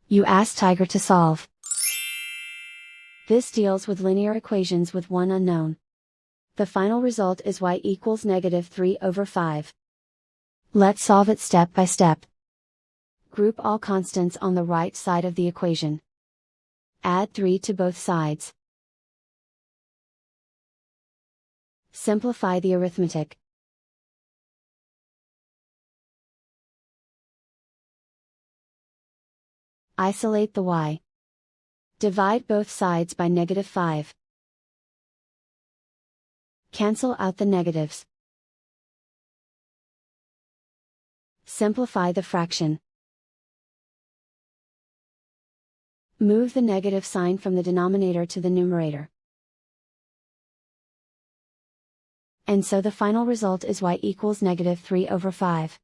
You ask Tiger to solve. This deals with linear equations with one unknown. The final result is y equals -3/5. Let's solve it step by step. Group all constants on the right side of the equation. Add 3 to both sides. Simplify the arithmetic. Isolate the y. Divide both sides by -5. Cancel out the negatives. Simplify the fraction. Move the negative sign from the denominator to the numerator. And so the final result is y equals -3/5.